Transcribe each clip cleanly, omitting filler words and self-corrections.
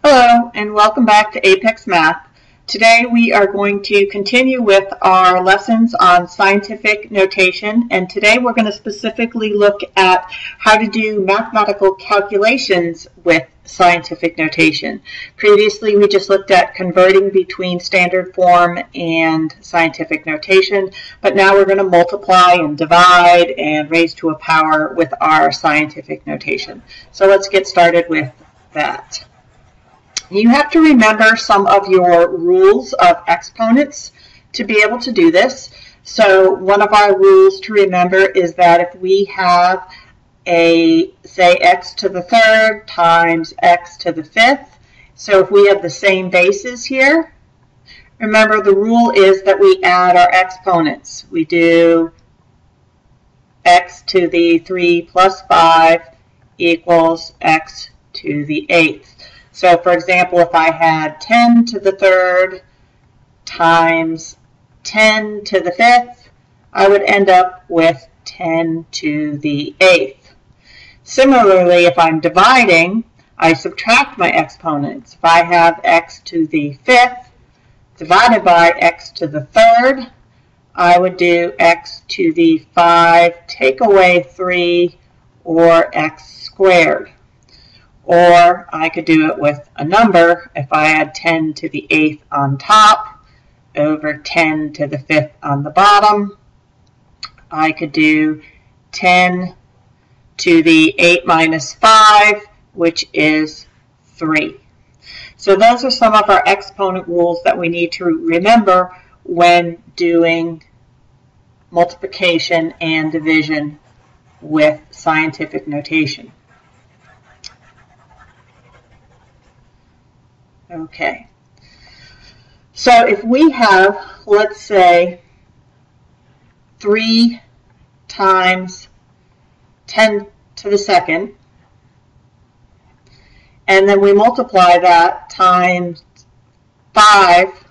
Hello and welcome back to Apex Math. Today we are going to continue with our lessons on scientific notation, and today we're going to specifically look at how to do mathematical calculations with scientific notation. Previously we just looked at converting between standard form and scientific notation, but now we're going to multiply and divide and raise to a power with our scientific notation. So let's get started with that. You have to remember some of your rules of exponents to be able to do this. So one of our rules to remember is that if we have say x to the third times x to the fifth, so if we have the same bases here, remember the rule is that we add our exponents. We do x to the 3 plus 5 equals x to the 8th. So, for example, if I had 10 to the third times 10 to the fifth, I would end up with 10 to the 8th. Similarly, if I'm dividing, I subtract my exponents. If I have x to the fifth divided by x to the third, I would do x to the 5, take away 3, or x squared. Or I could do it with a number. If I had 10 to the 8th on top over 10 to the 5th on the bottom, I could do 10 to the 8 minus 5, which is 3. So those are some of our exponent rules that we need to remember when doing multiplication and division with scientific notation. Okay, so if we have, let's say, 3 times 10 to the second, and then we multiply that times 5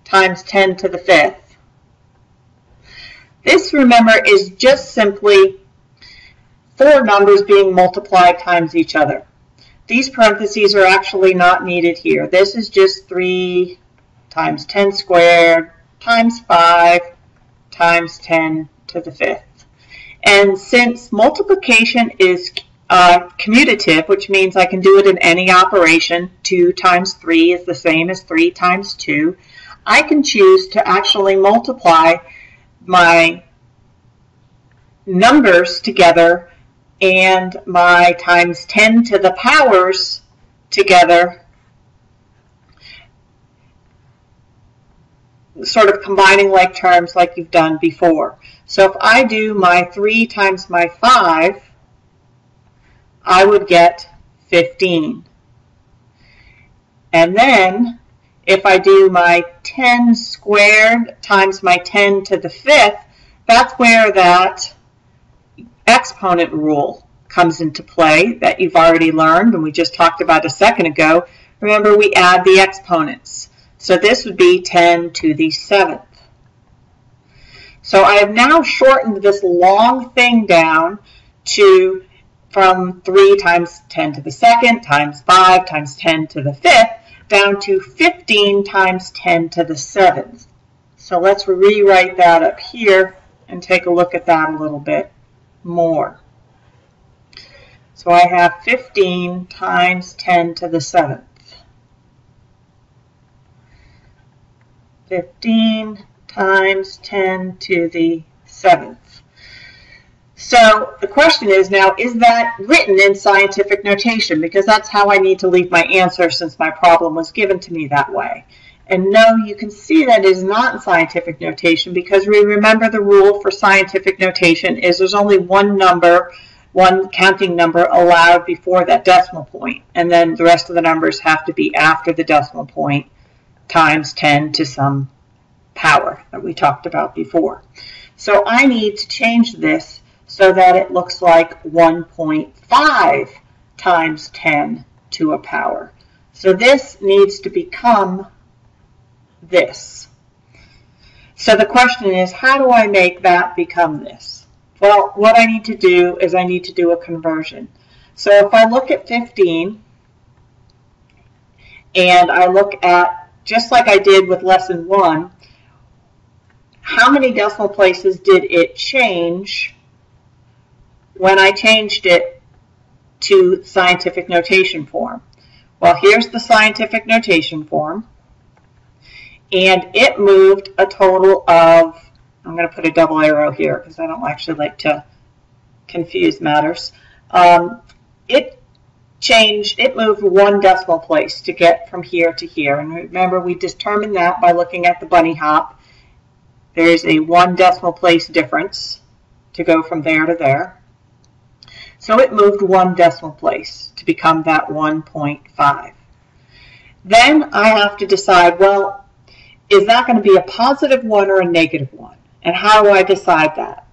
times 10 to the fifth. This, remember, is just simply 4 numbers being multiplied times each other. These parentheses are actually not needed here. This is just 3 times 10 squared times 5 times 10 to the fifth. And since multiplication is commutative, which means I can do it in any operation, 2 times 3 is the same as 3 times 2, I can choose to actually multiply my numbers together and my times 10 to the powers together, sort of combining like terms like you've done before. So if I do my 3 times my 5, I would get 15. And then if I do my 10 squared times my 10 to the fifth, that's where that exponent rule comes into play that you've already learned and we just talked about a second ago. Remember, we add the exponents. So this would be 10 to the 7th. So I have now shortened this long thing down to from 3 times 10 to the 2nd times 5 times 10 to the 5th down to 15 times 10 to the 7th. So let's rewrite that up here and take a look at that a little bit more. So I have 15 times 10 to the 7th. 15 times 10 to the 7th. So the question is now, is that written in scientific notation? Because that's how I need to leave my answer since my problem was given to me that way. And no, you can see that it is not in scientific notation because we remember the rule for scientific notation is there's only one number, one counting number allowed before that decimal point. And then the rest of the numbers have to be after the decimal point times 10 to some power that we talked about before. So I need to change this so that it looks like 1.5 times 10 to a power. So this needs to become this. So the question is, how do I make that become this? Well, what I need to do is I need to do a conversion. So if I look at 15, and I look at, just like I did with lesson 1, how many decimal places did it change when I changed it to scientific notation form? Well, here's the scientific notation form, and it moved a total of, I'm going to put a double arrow here because I don't actually like to confuse matters. It moved 1 decimal place to get from here to here. And remember, we determined that by looking at the bunny hop. There's a 1 decimal place difference to go from there to there. So it moved 1 decimal place to become that 1.5. Then I have to decide, well, is that going to be a positive 1 or a negative 1? And how do I decide that?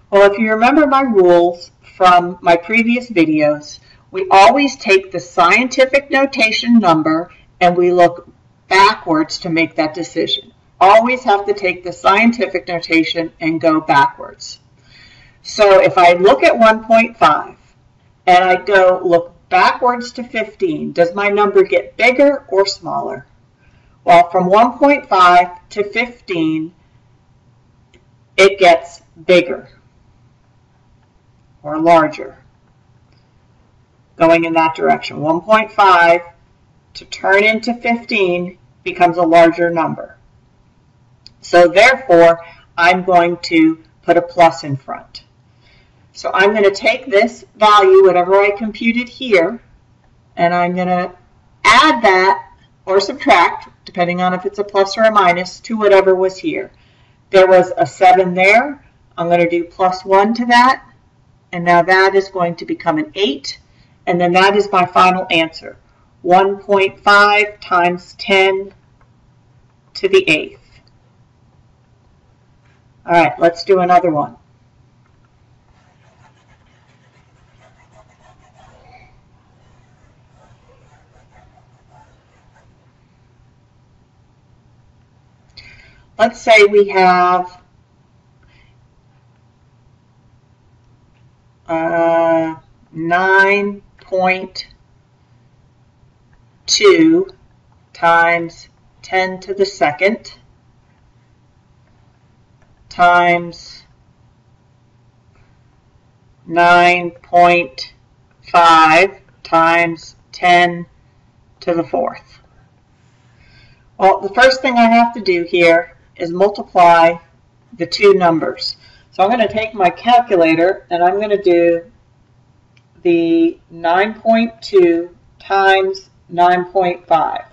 Well, if you remember my rules from my previous videos, we always take the scientific notation number and we look backwards to make that decision. Always have to take the scientific notation and go backwards. So if I look at 1.5 and I go look backwards to 15, does my number get bigger or smaller? Well, from 1.5 to 15, it gets bigger or larger, going in that direction. 1.5 to turn into 15 becomes a larger number. So therefore, I'm going to put a plus in front. So I'm going to take this value, whatever I computed here, and I'm going to add that or subtract, depending on if it's a plus or a minus, to whatever was here. There was a 7 there. I'm going to do plus 1 to that, and now that is going to become an 8, and then that is my final answer, 1.5 times 10 to the 8th. All right, let's do another one. Let's say we have 9.2 times 10 to the 2nd times 9.5 times 10 to the 4th. Well, the first thing I have to do here is multiply the two numbers. So I'm going to take my calculator and I'm going to do the 9.2 times 9.5.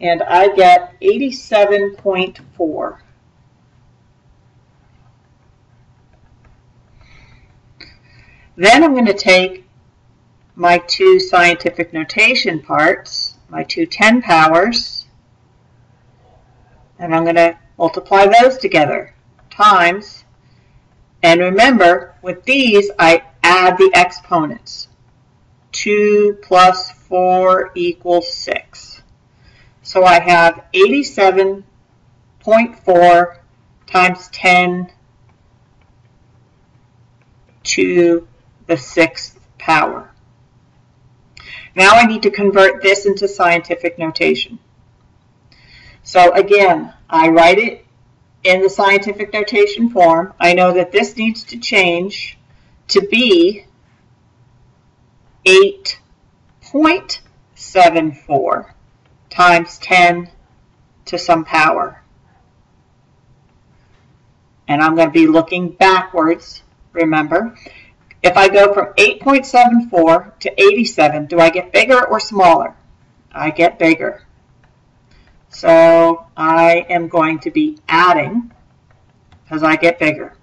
And I get 87.4. Then I'm going to take my two scientific notation parts, my two 10 powers, and I'm going to multiply those together, times, and remember, with these, I add the exponents. 2 plus 4 equals 6. So I have 87.4 times 10 to the 6th power. Now I need to convert this into scientific notation. So again, I write it in the scientific notation form. I know that this needs to change to be 8.74 times 10 to some power. And I'm going to be looking backwards, remember. If I go from 8.74 to 87, do I get bigger or smaller? I get bigger. So I am going to be adding as I get bigger.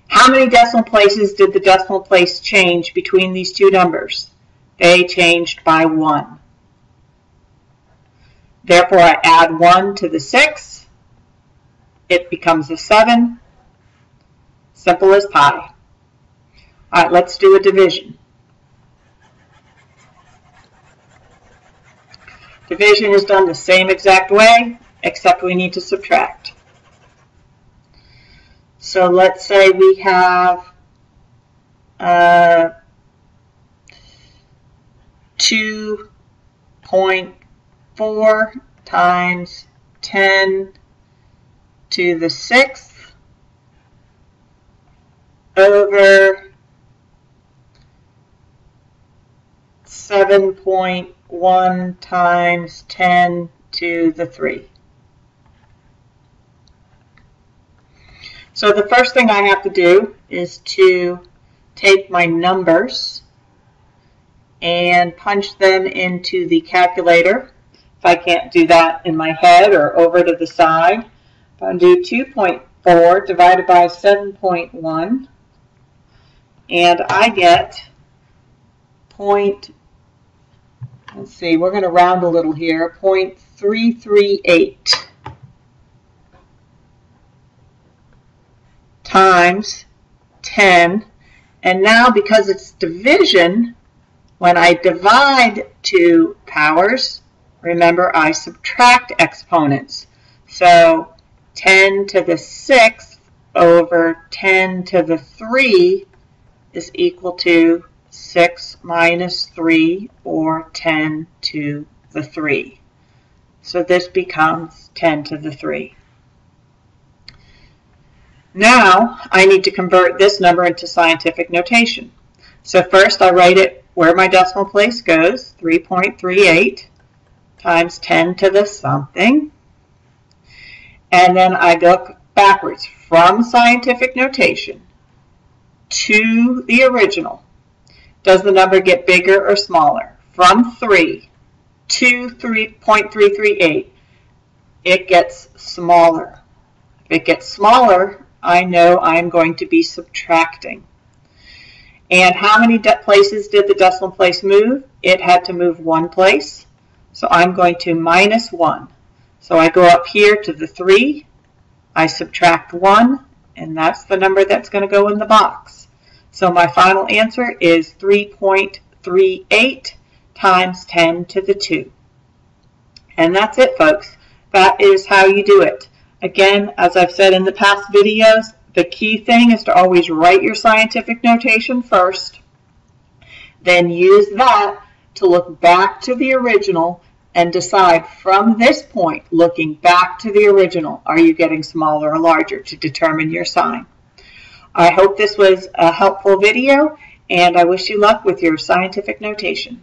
How many decimal places did the decimal place change between these two numbers? They changed by 1. Therefore, I add 1 to the 6. It becomes a 7. Simple as pie. All right, let's do a division. Division is done the same exact way, except we need to subtract. So let's say we have 2 0.4 times 10 to the 6th over 7.1 times 10 to the 3. So the first thing I have to do is to take my numbers and punch them into the calculator. If I can't do that in my head or over to the side, I'll do 2.4 divided by 7.1, and I get let's see, we're going to round a little here, 0.338 times 10. And now because it's division, when I divide two powers, remember I subtract exponents. So 10 to the 6th over 10 to the 3 is equal to 6 minus 3, or 10 to the 3. So this becomes 10 to the 3. Now I need to convert this number into scientific notation. So first I write it where my decimal place goes, 3.38 times 10 to the something. And then I go backwards from scientific notation to the original. Does the number get bigger or smaller? From 3 to 3.338, it gets smaller. If it gets smaller, I know I'm going to be subtracting. And how many places did the decimal place move? It had to move one place. So I'm going to minus 1. So I go up here to the 3, I subtract 1, and that's the number that's going to go in the box. So my final answer is 3.38 times 10 to the 2. And that's it, folks. That is how you do it. Again, as I've said in the past videos, the key thing is to always write your scientific notation first, then use that to look back to the original and decide from this point, looking back to the original, are you getting smaller or larger to determine your sign. I hope this was a helpful video, and I wish you luck with your scientific notation.